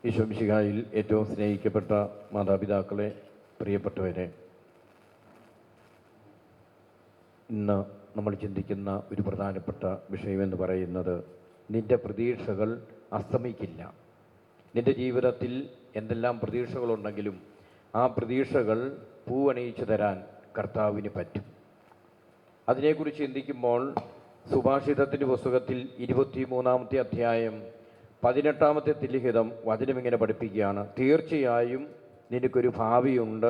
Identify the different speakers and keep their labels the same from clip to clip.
Speaker 1: ഈശോ മിശിഹായിൽ ഏറ്റവും സ്നേഹിക്കപ്പെട്ട മാതാപിതാക്കളെ, പ്രിയപ്പെട്ടവരെ, ഇന്ന് നമ്മൾ ചിന്തിക്കുന്ന ഒരു പ്രധാനപ്പെട്ട വിഷയമെന്ന് പറയുന്നത് നിൻ്റെ പ്രതീക്ഷകൾ അസ്തമിക്കില്ല. നിൻ്റെ ജീവിതത്തിൽ എന്തെല്ലാം പ്രതീക്ഷകളുണ്ടെങ്കിലും ആ പ്രതീക്ഷകൾ പൂവണിയിച്ചു തരാൻ കർത്താവിന് പറ്റും. അതിനെക്കുറിച്ച് ചിന്തിക്കുമ്പോൾ സുഭാഷിതത്തിൻ്റെ പുസ്തകത്തിൽ 23-ാമത്തെ അധ്യായം 18-ാമത്തെ തിലിഹിതം വചനം ഇങ്ങനെ പഠിപ്പിക്കുകയാണ്: തീർച്ചയായും നിനക്കൊരു ഭാവിയുണ്ട്,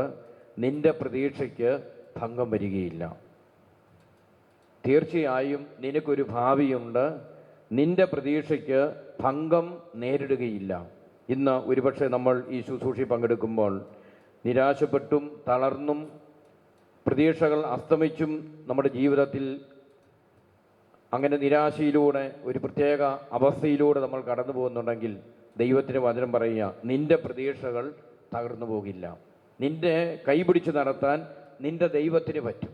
Speaker 1: നിൻ്റെ പ്രതീക്ഷയ്ക്ക് ഭംഗം വരികയില്ല. തീർച്ചയായും നിനക്കൊരു ഭാവിയുണ്ട്, നിൻ്റെ പ്രതീക്ഷയ്ക്ക് ഭംഗം നേരിടുകയില്ല. ഇന്ന് ഒരുപക്ഷെ നമ്മൾ ഈ ശുശ്രൂഷയിൽ പങ്കെടുക്കുമ്പോൾ നിരാശപ്പെട്ടും തളർന്നും പ്രതീക്ഷകൾ അസ്തമിച്ചും നമ്മുടെ ജീവിതത്തിൽ അങ്ങനെ നിരാശയിലൂടെ ഒരു പ്രത്യേക അവസ്ഥയിലൂടെ നമ്മൾ കടന്നു പോകുന്നുണ്ടെങ്കിൽ ദൈവത്തിൻ്റെ വചനം പറയുക, നിൻ്റെ പ്രതീക്ഷകൾ തകർന്നു പോകില്ല. നിൻ്റെ കൈപിടിച്ച് നടത്താൻ നിൻ്റെ ദൈവത്തിന് പറ്റും.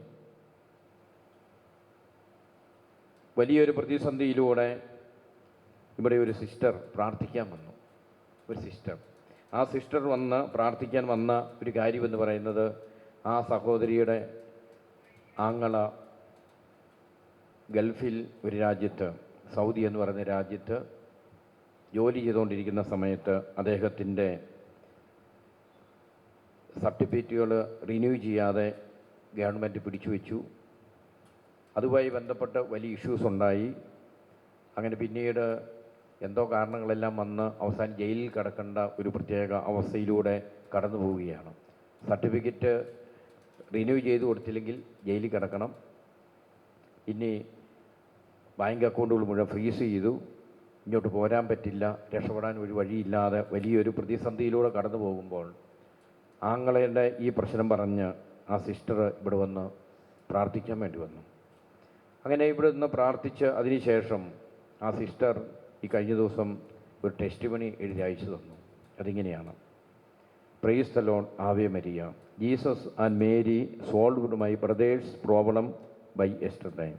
Speaker 1: വലിയൊരു പ്രതിസന്ധിയിലൂടെ ഇവിടെ ഒരു സിസ്റ്റർ പ്രാർത്ഥിക്കാൻ വന്നു. ഒരു സിസ്റ്റർ, ആ സിസ്റ്റർ വന്ന് പ്രാർത്ഥിക്കാൻ വന്ന ഒരു കാര്യമെന്ന് പറയുന്നത്, ആ സഹോദരിയുടെ ആങ്ങള ഗൾഫിൽ ഒരു രാജ്യത്ത്, സൗദി എന്ന് പറയുന്ന രാജ്യത്ത് ജോലി ചെയ്തുകൊണ്ടിരിക്കുന്ന സമയത്ത് അദ്ദേഹത്തിൻ്റെ സർട്ടിഫിക്കറ്റുകൾ റിന്യൂ ചെയ്യാതെ ഗവൺമെൻറ് പിടിച്ചു വെച്ചു. അതുമായി ബന്ധപ്പെട്ട് വലിയ ഇഷ്യൂസ് ഉണ്ടായി. അങ്ങനെ പിന്നീട് എന്തോ കാരണങ്ങളെല്ലാം വന്ന് അവസാനം ജയിലിൽ കിടക്കേണ്ട ഒരു പ്രത്യേക അവസ്ഥയിലൂടെ കടന്നു പോവുകയാണ്. സർട്ടിഫിക്കറ്റ് റിന്യൂ ചെയ്ത് കൊടുത്തില്ലെങ്കിൽ ജയിലിൽ കിടക്കണം. ഇനി ബാങ്ക് അക്കൗണ്ടുകൾ മുഴുവൻ ഫ്രീസ് ചെയ്തു. ഇങ്ങോട്ട് പോരാൻ പറ്റില്ല, രക്ഷപ്പെടാൻ ഒരു വഴിയില്ലാതെ വലിയൊരു പ്രതിസന്ധിയിലൂടെ കടന്നു പോകുമ്പോൾ ആങ്ങളയുടെ ഈ പ്രശ്നം പറഞ്ഞ് ആ സിസ്റ്റർ ഇവിടെ വന്ന് പ്രാർത്ഥിക്കാൻ വേണ്ടി വന്നു. അങ്ങനെ ഇവിടെ നിന്ന് പ്രാർത്ഥിച്ച് അതിനുശേഷം ആ സിസ്റ്റർ ഈ കഴിഞ്ഞ ദിവസം ഒരു ടെസ്റ്റിമണി എഴുതി അയച്ചു തന്നു. അതിങ്ങനെയാണ്: praise the Lord, Ave Maria. Jesus and Mary solved my brothers problem by yesterday.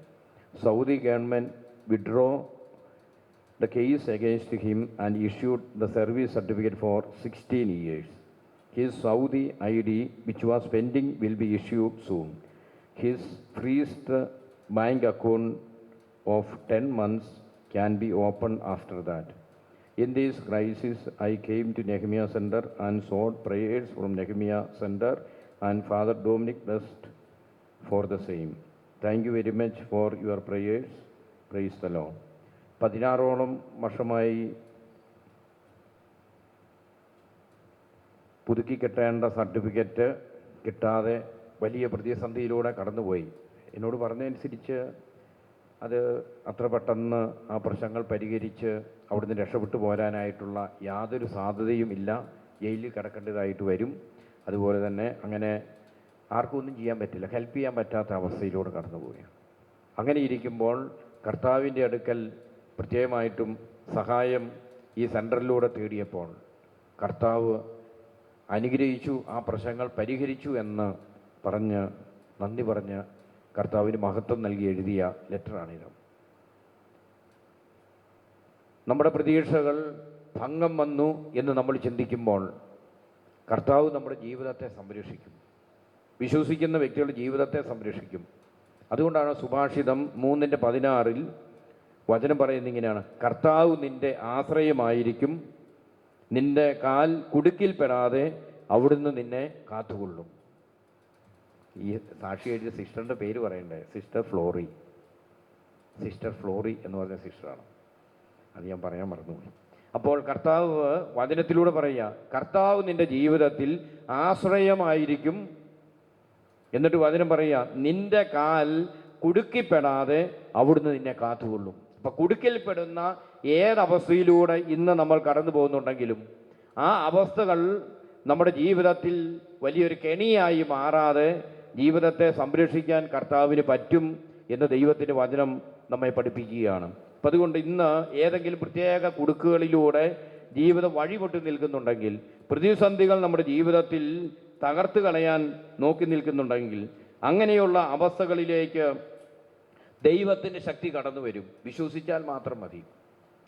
Speaker 1: Saudi government withdraw the case against him and issued the service certificate for 16 years. His Saudi ID, which was pending, will be issued soon. His freezed bank account of 10 months can be opened after that. In this crisis, I came to Nehemiah Center and sought prayers from Nehemiah Center, and Father Dominic blessed for the same. Thank you very much for your prayers. Praise the Lord. 16ഓളം വർഷമായി പുതുക്കി കിട്ടേണ്ട certificate കിട്ടാതെ വലിയ പ്രതിസന്ധിയിലൂടെ കടന്നുപോയി. എന്നോട് പറഞ്ഞതനുസരിച്ച് അത് അത്ര പെട്ടെന്ന് ആ പ്രശ്നങ്ങൾ പരിഹരിച്ച് അവിടുന്ന് രക്ഷപ്പെട്ടു പോരാനായിട്ടുള്ള യാതൊരു സാധ്യതയും ഇല്ല. ജയിലിൽ കിടക്കേണ്ടതായിട്ട് വരും. അതുപോലെ തന്നെ അങ്ങനെ ആർക്കും ഒന്നും ചെയ്യാൻ പറ്റില്ല, ഹെൽപ്പ് ചെയ്യാൻ പറ്റാത്ത അവസ്ഥയിലൂടെ കടന്നു പോവുകയാണ്. അങ്ങനെ ഇരിക്കുമ്പോൾ കർത്താവിൻ്റെ അടുക്കൽ പ്രത്യേകമായിട്ടും സഹായം ഈ സെൻറ്ററിലൂടെ തേടിയപ്പോൾ കർത്താവ് അനുഗ്രഹിച്ചു, ആ പ്രശ്നങ്ങൾ പരിഹരിച്ചു എന്ന് പറഞ്ഞ് നന്ദി പറഞ്ഞ് കർത്താവിന് മഹത്വം നൽകി എഴുതിയ ലെറ്ററാണിത്. നമ്മുടെ പ്രതീക്ഷകൾ ഭംഗം വന്നു എന്ന് നമ്മൾ ചിന്തിക്കുമ്പോൾ കർത്താവ് നമ്മുടെ ജീവിതത്തെ സംരക്ഷിക്കും. വിശ്വസിക്കുന്ന വ്യക്തികളുടെ ജീവിതത്തെ സംരക്ഷിക്കും. അതുകൊണ്ടാണ് സുഭാഷിതം 3:16 വചനം പറയുന്നത് ഇങ്ങനെയാണ്: കർത്താവ് നിൻ്റെ ആശ്രയമായിരിക്കും, നിൻ്റെ കാൽ കുടുക്കിൽപ്പെടാതെ അവിടുന്ന് നിന്നെ കാത്തുകൊള്ളും. ഈ സാക്ഷി എഴുതിയ സിസ്റ്ററിൻ്റെ പേര് പറയണ്ടേ? സിസ്റ്റർ ഫ്ലോറി. സിസ്റ്റർ ഫ്ലോറി എന്ന് പറഞ്ഞ സിസ്റ്ററാണ്. അത് ഞാൻ പറയാൻ മറന്നുപോയി. അപ്പോൾ കർത്താവ് വചനത്തിലൂടെ പറയുക, കർത്താവ് നിൻ്റെ ജീവിതത്തിൽ ആശ്രയമായിരിക്കും. എന്നിട്ട് വചനം പറയുക, നിൻ്റെ കാൽ കുടുക്കിപ്പെടാതെ അവിടുന്ന് നിന്നെ കാത്തുകൊള്ളും. അപ്പം കുടുക്കിൽപ്പെടുന്ന ഏതവസ്ഥയിലൂടെ ഇന്ന് നമ്മൾ കടന്നു പോകുന്നുണ്ടെങ്കിലും ആ അവസ്ഥകൾ നമ്മുടെ ജീവിതത്തിൽ വലിയൊരു കെണിയായി മാറാതെ ജീവിതത്തെ സംരക്ഷിക്കാൻ കർത്താവിന് പറ്റും എന്ന് ദൈവത്തിൻ്റെ വചനം നമ്മെ പഠിപ്പിക്കുകയാണ്. അപ്പം അതുകൊണ്ട് ഇന്ന് ഏതെങ്കിലും പ്രത്യേക കുടുക്കുകളിലൂടെ ജീവിതം വഴിമുട്ടി നിൽക്കുന്നുണ്ടെങ്കിൽ, പ്രതിസന്ധികൾ നമ്മുടെ ജീവിതത്തിൽ തകർത്ത് കളയാൻ നോക്കി നിൽക്കുന്നുണ്ടെങ്കിൽ, അങ്ങനെയുള്ള അവസ്ഥകളിലേക്ക് ദൈവത്തിൻ്റെ ശക്തി കടന്നു വരും. വിശ്വസിച്ചാൽ മാത്രം മതി.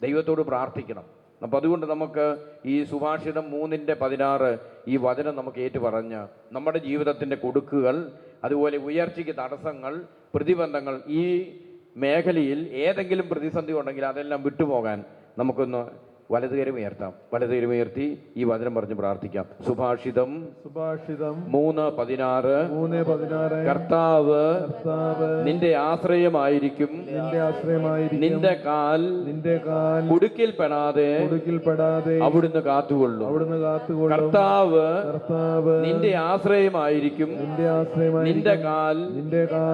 Speaker 1: ദൈവത്തോട് പ്രാർത്ഥിക്കണം. അപ്പം അതുകൊണ്ട് നമുക്ക് ഈ സുഭാഷിതം 3:16 ഈ വചനം നമുക്ക് ഏറ്റുപറഞ്ഞ് നമ്മുടെ ജീവിതത്തിൻ്റെ കുടുക്കുകൾ, അതുപോലെ ഉയർച്ചയ്ക്ക് തടസ്സങ്ങൾ, പ്രതിബന്ധങ്ങൾ, ഈ മേഖലയിൽ ഏതെങ്കിലും പ്രതിസന്ധി ഉണ്ടെങ്കിൽ അതെല്ലാം വിട്ടുപോകാൻ നമുക്കൊന്ന് വലതുകരം ഉയർത്താം. വലതുകരം ഉയർത്തി ഈ വചനം പറഞ്ഞ് പ്രാർത്ഥിക്കാം. സുഭാഷിതം 3:16 കർത്താവ് നിന്റെ ആശ്രയമായിരിക്കും, നിന്റെ കാൽ കുടുക്കിൽപ്പെടാതെ അവിടുന്ന് കാത്തുകൊള്ളും. കർത്താവ് നിന്റെ ആശ്രയമായിരിക്കും, നിന്റെ കാൽ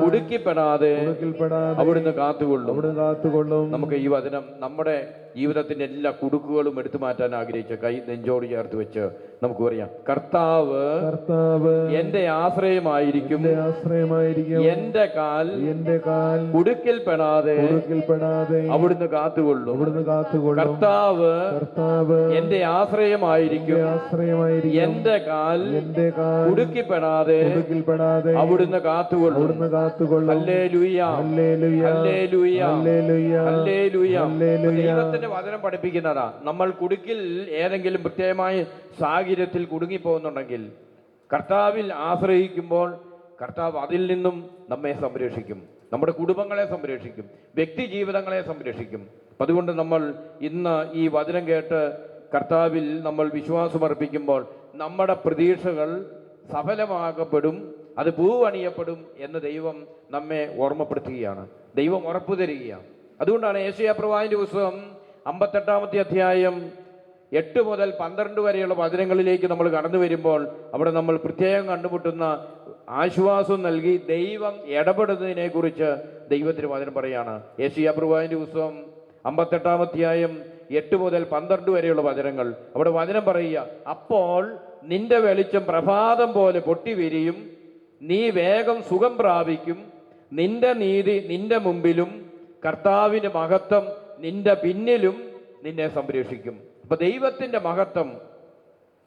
Speaker 1: കുടുക്കിപ്പെടാതെ അവിടുന്ന് കാത്തുകൊള്ളും. നമുക്ക് ഈ വചനം നമ്മുടെ ജീവിതത്തിന്റെ എല്ലാ കുടുക്കുകളും എടുത്തു മാറ്റാൻ ആഗ്രഹിച്ച കൈ നെഞ്ചോട് ചേർത്ത് വെച്ച് നമുക്ക് പറയാം. കർത്താവ് എന്റെ ആശ്രയമായിരിക്കും, എന്റെ കാൽ കുടുക്കിൽപ്പെടാതെ അവിടുന്ന് കാത്തുകൊള്ളും. കർത്താവ് എന്റെ ആശ്രയമായിരിക്കും, എന്റെ കാൽ കുടുക്കിപ്പെടാതെ അവിടുന്ന് കാത്തുകൊള്ളും. Hallelujah, hallelujah, hallelujah. ദൈവത്തിന്റെ വചനം പഠിപ്പിക്കുന്നതാ. നമ്മൾ കുടുക്കിൽ ഏതെങ്കിലും പ്രത്യേകമായ സാഹചര്യത്തിൽ കുടുങ്ങിപ്പോകുന്നുണ്ടെങ്കിൽ കർത്താവിൽ ആശ്രയിക്കുമ്പോൾ കർത്താവ് അതിൽ നിന്നും നമ്മെ സംരക്ഷിക്കും, നമ്മുടെ കുടുംബങ്ങളെ സംരക്ഷിക്കും, വ്യക്തി ജീവിതങ്ങളെ സംരക്ഷിക്കും. അതുകൊണ്ട് നമ്മൾ ഇന്ന് ഈ വചനം കേട്ട് കർത്താവിൽ നമ്മൾ വിശ്വാസമർപ്പിക്കുമ്പോൾ നമ്മുടെ പ്രതീക്ഷകൾ സഫലമാകപ്പെടും, അത് പൂവണിയപ്പെടും എന്ന് ദൈവം നമ്മെ ഓർമ്മപ്പെടുത്തുകയാണ്, ദൈവം ഉറപ്പു തരികയാണ്. അതുകൊണ്ടാണ് യെശയ്യാപ്രവാചകന്റെ പുസ്തകം 58-ാമത്തെ അധ്യായം 8 മുതൽ 12 വരെയുള്ള വചനങ്ങളിലേക്ക് നമ്മൾ കടന്നു വരുമ്പോൾ അവിടെ നമ്മൾ പ്രത്യേകം കണ്ടുമുട്ടുന്ന ആശ്വാസം നൽകി ദൈവം ഇടപെടുന്നതിനെ കുറിച്ച് ദൈവത്തിന് വചനം പറയാണ്. യെശയ്യാപ്രവാചകന്റെ പുസ്തകം 58-ാം അധ്യായം 8 മുതൽ 12 വരെയുള്ള വചനങ്ങൾ. അവിടെ വചനം പറയുക, അപ്പോൾ നിന്റെ വെളിച്ചം പ്രഭാതം പോലെ പൊട്ടിവിരിയും, നീ വേഗം സുഖം പ്രാപിക്കും, നിന്റെ നീതി നിന്റെ മുമ്പിലും കർത്താവിന്റെ മഹത്വം നിന്റെ പിന്നിലും നിന്നെ സംരക്ഷിക്കും. അപ്പൊ ദൈവത്തിന്റെ മഹത്വം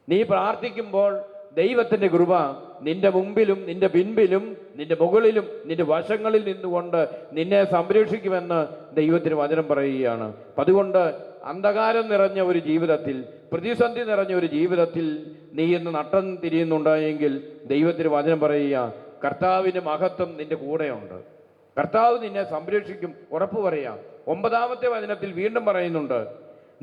Speaker 1: നീ പ്രാർത്ഥിക്കുമ്പോൾ ദൈവത്തിന്റെ കൃപ നിന്റെ മുമ്പിലും നിന്റെ പിൻപിലും നിന്റെ മുകളിലും നിന്റെ വശങ്ങളിൽ നിന്നുകൊണ്ട് നിന്നെ സംരക്ഷിക്കുമെന്ന് ദൈവത്തിന് വചനം പറയുകയാണ്. അതുകൊണ്ട് അന്ധകാരം നിറഞ്ഞ ഒരു ജീവിതത്തിൽ, പ്രതിസന്ധി നിറഞ്ഞ ഒരു ജീവിതത്തിൽ നീ ഇന്ന് നട്ടം തിരിയുന്നുണ്ടായെങ്കിൽ ദൈവത്തിന് വചനം പറയുക, കർത്താവിന്റെ മഹത്വം നിന്റെ കൂടെയുണ്ട്, കർത്താവ് നിന്നെ സംരക്ഷിക്കും, ഉറപ്പ് പറയാം. 9-ാമത്തെ വചനത്തിൽ വീണ്ടും പറയുന്നുണ്ട്,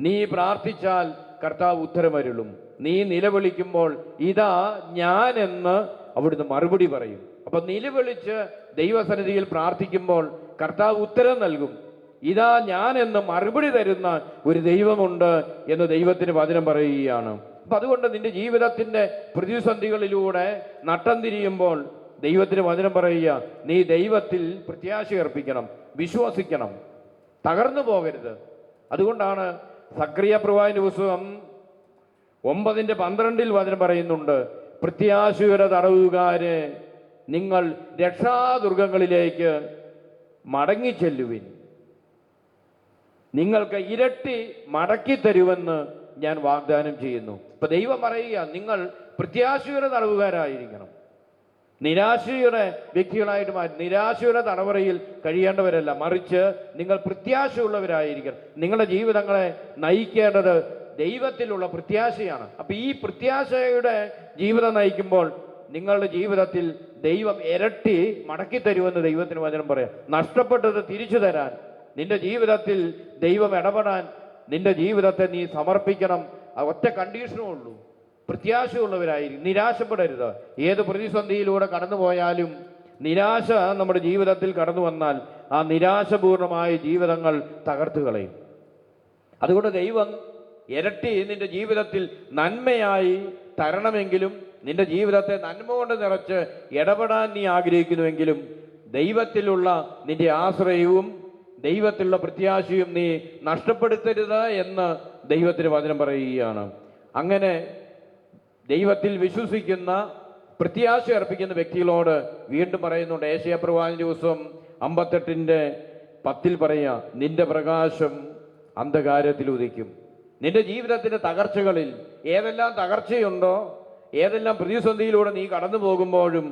Speaker 1: നീ പ്രാർത്ഥിച്ചാൽ കർത്താവ് ഉത്തരമരുളും, നീ നിലവിളിക്കുമ്പോൾ ഇതാ ഞാനെന്ന് അവിടുന്ന് മറുപടി പറയും. അപ്പൊ നിലവിളിച്ച് ദൈവസന്നിധിയിൽ പ്രാർത്ഥിക്കുമ്പോൾ കർത്താവ് ഉത്തരം നൽകും. ഇതാ ഞാനെന്ന് മറുപടി തരുന്ന ഒരു ദൈവമുണ്ട് എന്ന് ദൈവത്തിന് വചനം പറയുകയാണ്. അപ്പൊ അതുകൊണ്ട് നിന്റെ ജീവിതത്തിന്റെ പ്രതിസന്ധികളിലൂടെ നട്ടം തിരിയുമ്പോൾ ദൈവത്തിന് വചനം പറയുക, നീ ദൈവത്തിൽ പ്രത്യാശ അർപ്പിക്കണം, വിശ്വസിക്കണം, തകർന്നു പോകരുത്. അതുകൊണ്ടാണ് സക്രിയ-പ്രവാചകന്റെ പുസ്തകം 9:12 വചനം പറയുന്നുണ്ട്, പ്രത്യാശയുടെ തടവുകാരെ നിങ്ങൾ രക്ഷാദുർഗങ്ങളിലേക്ക് മടങ്ങിച്ചെല്ലുവിൻ, നിങ്ങൾക്ക് ഇരട്ടി മടക്കി തരുമെന്ന് ഞാൻ വാഗ്ദാനം ചെയ്യുന്നു. ഇപ്പൊ ദൈവം പറയുക, നിങ്ങൾ പ്രത്യാശയുടെ തടവുകാരായിരിക്കണം, നിരാശയുടെ വ്യക്തികളായിട്ട് മാറ്റി നിരാശയുടെ തടവറയിൽ കഴിയേണ്ടവരല്ല, മറിച്ച് നിങ്ങൾ പ്രത്യാശയുള്ളവരായിരിക്കണം. നിങ്ങളുടെ ജീവിതങ്ങളെ നയിക്കേണ്ടത് ദൈവത്തിലുള്ള പ്രത്യാശയാണ്. അപ്പൊ ഈ പ്രത്യാശയുടെ ജീവിതം നയിക്കുമ്പോൾ നിങ്ങളുടെ ജീവിതത്തിൽ ദൈവം ഇരട്ടി മടക്കി തരുമെന്ന് ദൈവത്തിന് വചനം പറയാം. നഷ്ടപ്പെട്ടത് തിരിച്ചു തരാൻ, നിന്റെ ജീവിതത്തിൽ ദൈവം ഇടപെടാൻ നിന്റെ ജീവിതത്തെ നീ സമർപ്പിക്കണം. ഒറ്റ കണ്ടീഷനേ ഉള്ളൂ, പ്രത്യാശയുള്ളവരായിരിക്കും, നിരാശപ്പെടരുത്. ഏത് പ്രതിസന്ധിയിലൂടെ കടന്നുപോയാലും നിരാശ നമ്മുടെ ജീവിതത്തിൽ കടന്നു വന്നാൽ ആ നിരാശപൂർണമായ ജീവിതങ്ങൾ തകർത്തു കളയും. അതുകൊണ്ട് ദൈവം ഇരട്ടി നിന്റെ ജീവിതത്തിൽ നന്മയായി തരണമെങ്കിലും, നിന്റെ ജീവിതത്തെ നന്മ കൊണ്ട് നിറച്ച് ഇടപെടാൻ നീ ആഗ്രഹിക്കുന്നുവെങ്കിലും ദൈവത്തിലുള്ള നിന്റെ ആശ്രയവും ദൈവത്തിലുള്ള പ്രത്യാശയും നീ നഷ്ടപ്പെടുത്തരുത് എന്ന് ദൈവത്തിന് വചനം പറയുകയാണ്. അങ്ങനെ ദൈവത്തിൽ വിശ്വസിക്കുന്ന പ്രത്യാശ അർപ്പിക്കുന്ന വ്യക്തികളോട് വീണ്ടും പറയുന്നുണ്ട്. യെശയ്യാപ്രവാചകന്റെ പുസ്തകം 58:10 പറയുക, നിന്റെ പ്രകാശം അന്ധകാരത്തിൽ ഉദിക്കും. നിന്റെ ജീവിതത്തിന്റെ തകർച്ചകളിൽ ഏതെല്ലാം തകർച്ചയുണ്ടോ, ഏതെല്ലാം പ്രതിസന്ധിയിലൂടെ നീ കടന്നു പോകുമ്പോഴും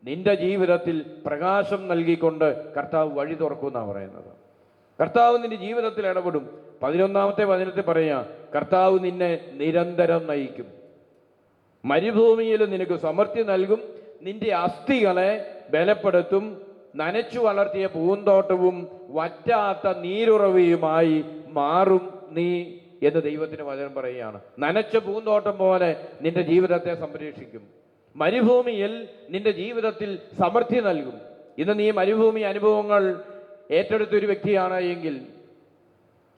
Speaker 1: നിന്റെ ജീവിതത്തിൽ പ്രകാശം നൽകിക്കൊണ്ട് കർത്താവ് വഴി തുറക്കുമെന്നാണ് പറയുന്നത്. കർത്താവ് നിന്റെ ജീവിതത്തിൽ ഇടപെടും. 11-ാമത്തെ വചനത്തിൽ പറയാ, കർത്താവ് നിന്നെ നിരന്തരം നയിക്കും, മരുഭൂമിയിൽ നിനക്ക് സമൃദ്ധി നൽകും, നിന്റെ അസ്ഥികളെ ബലപ്പെടുത്തും, നനച്ചു വളർത്തിയ പൂന്തോട്ടവും വറ്റാത്ത നീരുറവിയുമായി മാറും നീ എന്ന് ദൈവത്തിന് വചനം പറയുകയാണ്. നനച്ച പൂന്തോട്ടം പോലെ നിന്റെ ജീവിതത്തെ സംരക്ഷിക്കും, മരുഭൂമിയിൽ നിന്റെ ജീവിതത്തിൽ സമൃദ്ധി നൽകും. ഇന്ന് നീ മരുഭൂമി അനുഭവങ്ങൾ ഏറ്റെടുത്തൊരു വ്യക്തിയാണ് എങ്കിൽ,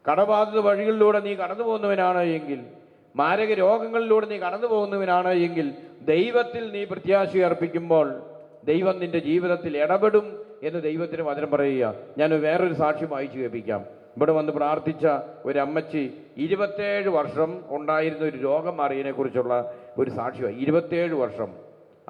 Speaker 1: കടബാധിത വഴികളിലൂടെ നീ കടന്നു പോകുന്നവനാണ് എങ്കിൽ, മാരക രോഗങ്ങളിലൂടെ നീ കടന്നു പോകുന്നവനാണ് എങ്കിൽ, ദൈവത്തിൽ നീ പ്രത്യാശ അർപ്പിക്കുമ്പോൾ ദൈവം നിന്റെ ജീവിതത്തിൽ ഇടപെടും എന്ന് ദൈവത്തിന് വചനം പറയുക. ഞാൻ വേറൊരു സാക്ഷ്യം വായിച്ചു കേൾപ്പിക്കാം. ഇവിടെ വന്ന് പ്രാർത്ഥിച്ച ഒരു അമ്മച്ചി 27 വർഷം ഉണ്ടായിരുന്ന ഒരു രോഗം മാറിയതിനെ കുറിച്ചുള്ള ഒരു സാക്ഷ്യമായി. 27 വർഷം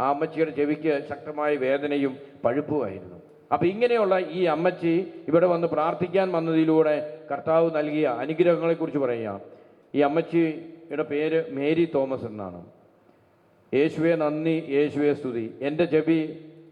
Speaker 1: ആ അമ്മച്ചിയുടെ ചെവിക്ക് ശക്തമായ വേദനയും പഴുപ്പുമായിരുന്നു. അപ്പം ഇങ്ങനെയുള്ള ഈ അമ്മച്ചി ഇവിടെ വന്ന് പ്രാർത്ഥിക്കാൻ വന്നതിലൂടെ കർത്താവ് നൽകിയ അനുഗ്രഹങ്ങളെക്കുറിച്ച് പറയുക. ഈ അമ്മച്ചിയുടെ പേര് മേരി തോമസ് എന്നാണ്. യേശുവെ നന്ദി, യേശുവെ സ്തുതി. എൻ്റെ ചെവി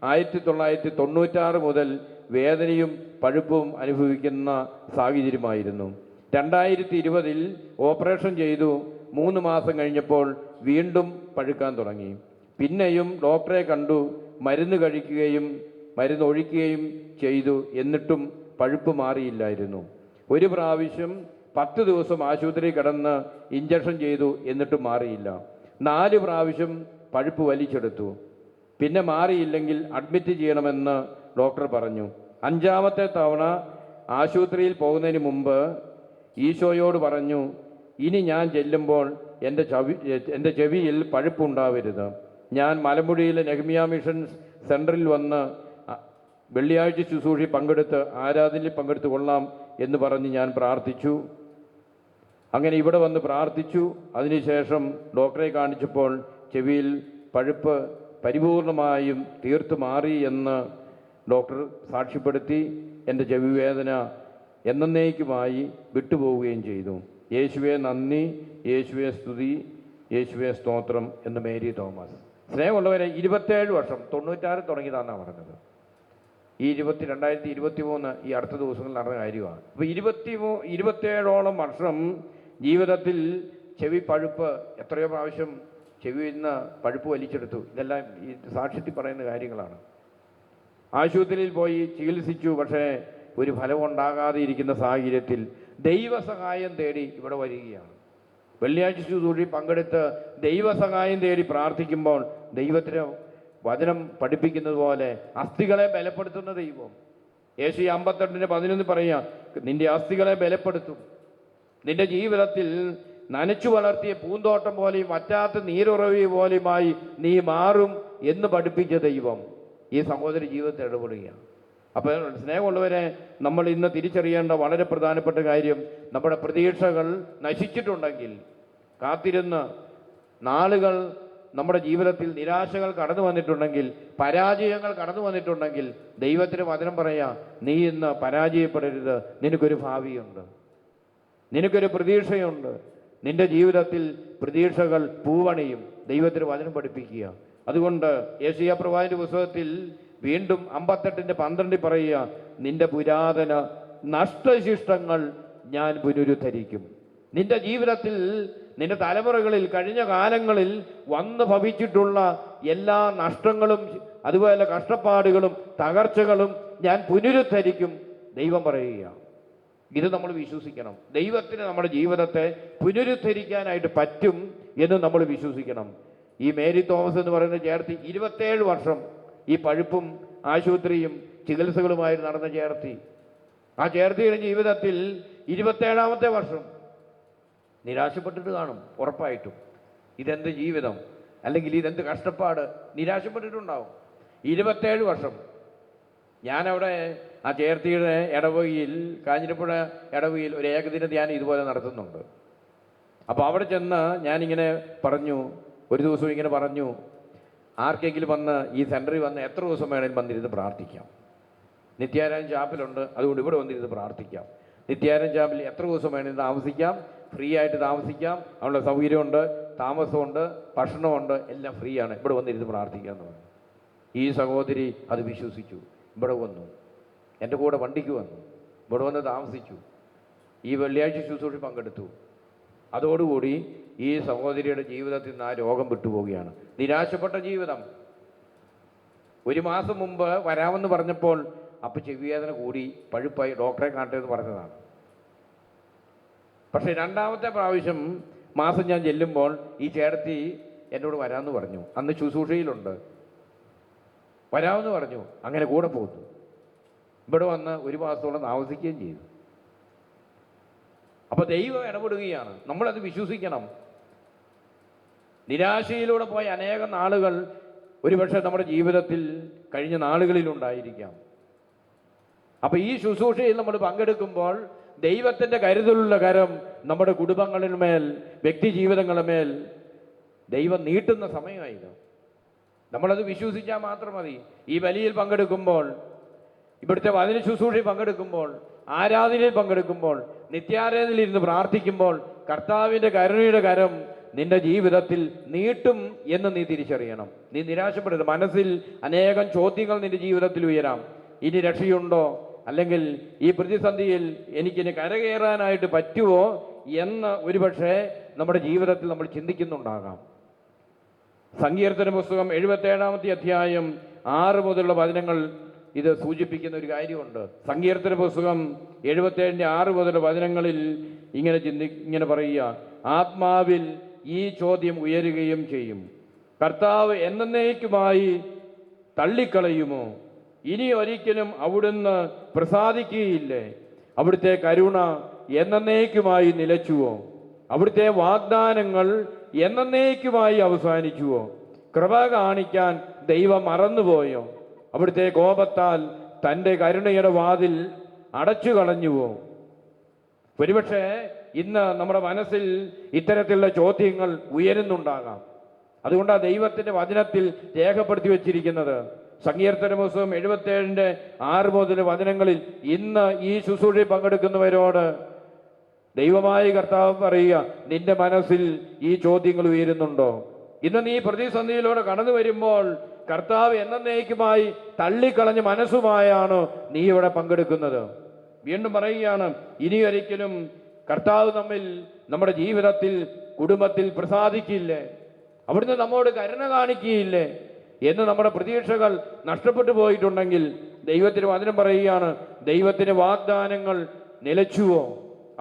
Speaker 1: 1996 മുതൽ വേദനയും പഴുപ്പും അനുഭവിക്കുന്ന സാഹചര്യമായിരുന്നു. 2020 ഓപ്പറേഷൻ ചെയ്തു. 3 മാസം കഴിഞ്ഞപ്പോൾ വീണ്ടും പഴുക്കാൻ തുടങ്ങി. പിന്നെയും ഡോക്ടറെ കണ്ടു, മരുന്ന് കഴിക്കുകയും മരുന്ന് ഒഴിക്കുകയും ചെയ്തു. എന്നിട്ടും പഴുപ്പ് മാറിയില്ലായിരുന്നു. ഒരു പ്രാവശ്യം 10 ദിവസം ആശുപത്രി കിടന്ന് ഇഞ്ചക്ഷൻ ചെയ്തു. എന്നിട്ടും മാറിയില്ല. 4 പ്രാവശ്യം പഴുപ്പ് വലിച്ചെടുത്തു. പിന്നെ മാറിയില്ലെങ്കിൽ അഡ്മിറ്റ് ചെയ്യണമെന്ന് ഡോക്ടർ പറഞ്ഞു. 5-ാമത്തെ തവണ ആശുപത്രിയിൽ പോകുന്നതിന് ഈശോയോട് പറഞ്ഞു, ഇനി ഞാൻ ചെല്ലുമ്പോൾ എൻ്റെ ചെവിയിൽ പഴുപ്പുണ്ടാവരുത്. ഞാൻ മലമ്പുഴയിലെ നെഹ്മിയ മിഷൻ സെൻറ്ററിൽ വന്ന് വെള്ളിയാഴ്ച ശുശ്രൂഷ ആരാധനയിൽ പങ്കെടുത്ത് കൊള്ളാം എന്ന് പറഞ്ഞ് ഞാൻ പ്രാർത്ഥിച്ചു. അങ്ങനെ ഇവിടെ വന്ന് പ്രാർത്ഥിച്ചു. അതിനുശേഷം ഡോക്ടറെ കാണിച്ചപ്പോൾ ചെവിയിൽ പഴുപ്പ് പരിപൂർണമായും തീർത്തു മാറി എന്ന് ഡോക്ടർ സാക്ഷ്യപ്പെടുത്തി. എൻ്റെ ചെവി വേദന എന്നേക്കുമായി വിട്ടുപോവുകയും ചെയ്തു. യേശുവെ നന്ദി, യേശുവെ സ്തുതി, യേശുവെ സ്തോത്രം എന്ന് മേരി തോമസ്. സ്നേഹമുള്ളവരെ, 27 വർഷം 96 തുടങ്ങിയതാണെന്നാണ് പറഞ്ഞത്. ഈ 2023 ഈ അടുത്ത ദിവസങ്ങളിൽ നടന്ന കാര്യമാണ്. അപ്പോൾ 27ഓളം വർഷം ജീവിതത്തിൽ ചെവി പഴുപ്പ്, എത്രയോ പ്രാവശ്യം ചെവിയിൽ നിന്ന് പഴുപ്പ് വലിച്ചെടുത്തു. ഇതെല്ലാം ഈ സാക്ഷ്യത്തിൽ പറയുന്ന കാര്യങ്ങളാണ്. ആശുപത്രിയിൽ പോയി ചികിത്സിച്ചു. പക്ഷേ ഒരു ഫലമുണ്ടാകാതെ ഇരിക്കുന്ന സാഹചര്യത്തിൽ ദൈവസഹായം തേടി ഇവിടെ വരികയാണ്. വെള്ളിയാഴ്ച ശുശ്രൂഷയിൽ പങ്കെടുത്ത് ദൈവസഹായം തേടി പ്രാർത്ഥിക്കുമ്പോൾ ദൈവത്തിന് വചനം പഠിപ്പിക്കുന്നത് പോലെ അസ്ഥികളെ ബലപ്പെടുത്തുന്ന ദൈവം. യേശു 58:11 പറയുക, നിന്റെ അസ്ഥികളെ ബലപ്പെടുത്തും, നിന്റെ ജീവിതത്തിൽ നനച്ചു വളർത്തിയ പൂന്തോട്ടം പോലെയും വറ്റാത്ത നീരുറവി പോലെയുമായി നീ മാറും എന്ന് പഠിപ്പിച്ച ദൈവം ഈ സഹോദരി ജീവിതത്തിൽ ഇടപെടുകയാണ്. അപ്പോൾ സ്നേഹമുള്ളവരെ, നമ്മൾ ഇന്ന് തിരിച്ചറിയേണ്ട വളരെ പ്രധാനപ്പെട്ട കാര്യം, നമ്മുടെ പ്രതീക്ഷകൾ നശിച്ചിട്ടുണ്ടെങ്കിൽ, കാത്തിരുന്ന് നാളുകൾ നമ്മുടെ ജീവിതത്തിൽ നിരാശകൾ കടന്നു വന്നിട്ടുണ്ടെങ്കിൽ, പരാജയങ്ങൾ കടന്നു വന്നിട്ടുണ്ടെങ്കിൽ, ദൈവത്തിന് വചനം പറയാം, നീ ഇന്ന് പരാജയപ്പെടരുത്. നിനക്കൊരു ഭാവിയുണ്ട്, നിനക്കൊരു പ്രതീക്ഷയുണ്ട്. നിന്റെ ജീവിതത്തിൽ പ്രതീക്ഷകൾ പൂവണിയും. ദൈവത്തിന് വചനം പഠിപ്പിക്കുക. അതുകൊണ്ട് യെശയ്യാ പ്രവാചകന്റെ പുസ്തകത്തിൽ വീണ്ടും 58:12 പറയുക, നിന്റെ പുരാതന നഷ്ടശിഷ്ടങ്ങൾ ഞാൻ പുനരുദ്ധരിക്കും. നിന്റെ ജീവിതത്തിൽ, നിന്റെ തലമുറകളിൽ, കഴിഞ്ഞ കാലങ്ങളിൽ വന്നു ഭവിച്ചിട്ടുള്ള എല്ലാ നഷ്ടങ്ങളും അതുപോലെ കഷ്ടപ്പാടുകളും തകർച്ചകളും ഞാൻ പുനരുദ്ധരിക്കും ദൈവം പറയുക. ഇത് നമ്മൾ വിശ്വസിക്കണം. ദൈവത്തിന് നമ്മുടെ ജീവിതത്തെ പുനരുദ്ധരിക്കാനായിട്ട് പറ്റും എന്ന് നമ്മൾ വിശ്വസിക്കണം. ഈ മേരി തോമസ് എന്ന് പറയുന്ന ചേർത്തി 27 വർഷം ഈ പഴുപ്പും ആശുപത്രിയും ചികിത്സകളുമായി നടന്ന ചേർത്തി. ആ ചേർത്തിയുടെ ജീവിതത്തിൽ 27-ാമത്തെ വർഷം നിരാശപ്പെട്ടിട്ട് കാണും ഉറപ്പായിട്ടും. ഇതെന്ത് ജീവിതം, അല്ലെങ്കിൽ ഇതെന്ത് കഷ്ടപ്പാട്, നിരാശപ്പെട്ടിട്ടുണ്ടാവും. 27 വർഷം ഞാനവിടെ ആ ചേർത്തിയുടെ ഇടവകയിൽ, കാഞ്ഞിരപ്പുഴ ഇടവകയിൽ ഒരു ഏകദിന ധ്യാനം ഇതുപോലെ നടത്തുന്നുണ്ട്. അപ്പോൾ അവിടെ ചെന്ന് ഞാനിങ്ങനെ പറഞ്ഞു, ഒരു ദിവസം ഇങ്ങനെ പറഞ്ഞു, ആർക്കെങ്കിലും വന്ന് ഈ സെൻറ്ററിൽ വന്ന് എത്ര ദിവസം വേണമെങ്കിലും വന്നിരുന്ന് പ്രാർത്ഥിക്കാം. നിത്യാരായൻ ചാപ്പലുണ്ട്, അതുകൊണ്ട് ഇവിടെ വന്നിരുന്ന് പ്രാർത്ഥിക്കാം. നിത്യാരായൻ ചാപ്പൽ എത്ര ദിവസം വേണമെങ്കിലും താമസിക്കാം, ഫ്രീ ആയിട്ട് താമസിക്കാം, അവിടെ സൗകര്യമുണ്ട്, താമസമുണ്ട്, ഭക്ഷണമുണ്ട്, എല്ലാം ഫ്രീ ആണ്, ഇവിടെ വന്നിരുന്ന് പ്രാർത്ഥിക്കാമെന്ന് പറഞ്ഞു. ഈ സഹോദരി അത് വിശ്വസിച്ചു. ഇവിടെ വന്നു, എൻ്റെ കൂടെ വണ്ടിക്ക് വന്നു, ഇവിടെ വന്ന് താമസിച്ചു. ഈ വെള്ളിയാഴ്ച ശുശ്രൂഷ പങ്കെടുത്തു. അതോടുകൂടി ഈ സഹോദരിയുടെ ജീവിതത്തിൽ നിന്ന് ആ രോഗം വിട്ടുപോവുകയാണ്. നിരാശപ്പെട്ട ജീവിതം. 1 മാസം മുമ്പ് വരാമെന്ന് പറഞ്ഞപ്പോൾ അപ്പോൾ ചെവിവേദന കൂടി, പഴുപ്പായി, ഡോക്ടറെ കാണിട്ടെന്ന് പറഞ്ഞതാണ്. പക്ഷേ 2ാമത്തെ പ്രാവശ്യം മാസം ഞാൻ ചെല്ലുമ്പോൾ ഈ ചേട്ടത്തി എന്നോട് വരാമെന്ന് പറഞ്ഞു. അന്ന് ശുശ്രൂഷയിലുണ്ട്. വരാമെന്ന് പറഞ്ഞു. അങ്ങനെ കൂടെ പോകുന്നു. ഇവിടെ വന്ന് 1 മാസത്തോളം താമസിക്കുകയും ചെയ്തു. അപ്പോൾ ദൈവം ഇടപെടുകയാണ്. നമ്മളത് വിശ്വസിക്കണം. നിരാശയിലൂടെ പോയ അനേകം നാളുകൾ ഒരുപക്ഷെ നമ്മുടെ ജീവിതത്തിൽ കഴിഞ്ഞ നാളുകളിലുണ്ടായിരിക്കാം. അപ്പോൾ ഈ ശുശ്രൂഷയിൽ നമ്മൾ പങ്കെടുക്കുമ്പോൾ ദൈവത്തിൻ്റെ കരുതലുള്ള കരം നമ്മുടെ കുടുംബങ്ങളിന്മേൽ, വ്യക്തി ജീവിതങ്ങളുടെ മേൽ ദൈവം നീട്ടുന്ന സമയമായത്. നമ്മളത് വിശ്വസിച്ചാൽ മാത്രം മതി. ഈ ബലിയിൽ പങ്കെടുക്കുമ്പോൾ, ഇവിടുത്തെ വചന ശുശ്രൂഷയിൽ പങ്കെടുക്കുമ്പോൾ, ആരാധനയിൽ പങ്കെടുക്കുമ്പോൾ, നിത്യാരാധനയിൽ ഇരുന്ന് പ്രാർത്ഥിക്കുമ്പോൾ കർത്താവിൻ്റെ കരുണയുടെ കരം നിന്റെ ജീവിതത്തിൽ നീട്ടും എന്ന് നീ തിരിച്ചറിയണം. നീ നിരാശപ്പെടരുത്. മനസ്സിൽ അനേകം ചോദ്യങ്ങൾ നിന്റെ ജീവിതത്തിൽ ഉയരാം. ഇനി രക്ഷയുണ്ടോ, അല്ലെങ്കിൽ ഈ പ്രതിസന്ധിയിൽ എനിക്കിനി കരകയറാനായിട്ട് പറ്റുമോ എന്ന് ഒരുപക്ഷെ നമ്മുടെ ജീവിതത്തിൽ നമ്മൾ ചിന്തിക്കുന്നുണ്ടാകാം. സങ്കീർത്തന പുസ്തകം 77-ാമത്തെ അധ്യായം 6 മുതലുള്ള വചനങ്ങൾ ഇത് സൂചിപ്പിക്കുന്ന ഒരു കാര്യമുണ്ട്. സങ്കീർത്തന പുസ്തകം 77-ന്റെ 6 മുതലുള്ള വചനങ്ങളിൽ ഇങ്ങനെ പറയുക: ആത്മാവിൽ ഈ ചോദ്യം ഉയരുകയും ചെയ്യും, കർത്താവ് എന്നേക്കുമായി തള്ളിക്കളയുമോ? ഇനി ഒരിക്കലും അവിടുന്ന് പ്രസാദിക്കുകയില്ലേ? അവിടുത്തെ കരുണ എന്നേക്കുമായി നിലച്ചുവോ? അവിടുത്തെ വാഗ്ദാനങ്ങൾ എന്നേക്കുമായി അവസാനിച്ചുവോ? കൃപ കാണിക്കാൻ ദൈവം മറന്നുപോയോ? അവിടുത്തെ കോപത്താൽ തൻ്റെ കരുണയുടെ വാതിൽ അടച്ചു കളഞ്ഞുവോ? ഒരുപക്ഷെ ഇന്ന് നമ്മുടെ മനസ്സിൽ ഇത്തരത്തിലുള്ള ചോദ്യങ്ങൾ ഉയരുന്നുണ്ടാകാം. അതുകൊണ്ടാണ് ദൈവത്തിൻ്റെ വചനത്തിൽ രേഖപ്പെടുത്തി വച്ചിരിക്കുന്നത്. സങ്കീർത്തന പുസ്തകം 77-ന്റെ 6 മുതൽ വചനങ്ങളിൽ ഇന്ന് ഈ ശുശ്രൂഷയിൽ പങ്കെടുക്കുന്നവരോട് ദൈവമായ കർത്താവ് പറയുക: നിന്റെ മനസ്സിൽ ഈ ചോദ്യങ്ങൾ ഉയരുന്നുണ്ടോ? ഇന്ന് നീ പ്രതിസന്ധിയിലൂടെ കടന്നു വരുമ്പോൾ കർത്താവ് എന്നേക്കുമായി തള്ളിക്കളഞ്ഞ മനസ്സുമായാണ് നീ ഇവിടെ പങ്കെടുക്കുന്നത്. വീണ്ടും പറയുകയാണ്, ഇനിയൊരിക്കലും കർത്താവ് നമ്മുടെ ജീവിതത്തിൽ, കുടുംബത്തിൽ പ്രസാദിക്കില്ലേ? അവിടുന്ന് നമ്മോട് കരുണ കാണിക്കുകയില്ലേ എന്ന് നമ്മുടെ പ്രതീക്ഷകൾ നഷ്ടപ്പെട്ടു പോയിട്ടുണ്ടെങ്കിൽ ദൈവത്തിന് വചനം പറയുകയാണ്: ദൈവത്തിന് വാഗ്ദാനങ്ങൾ നിലച്ചുവോ,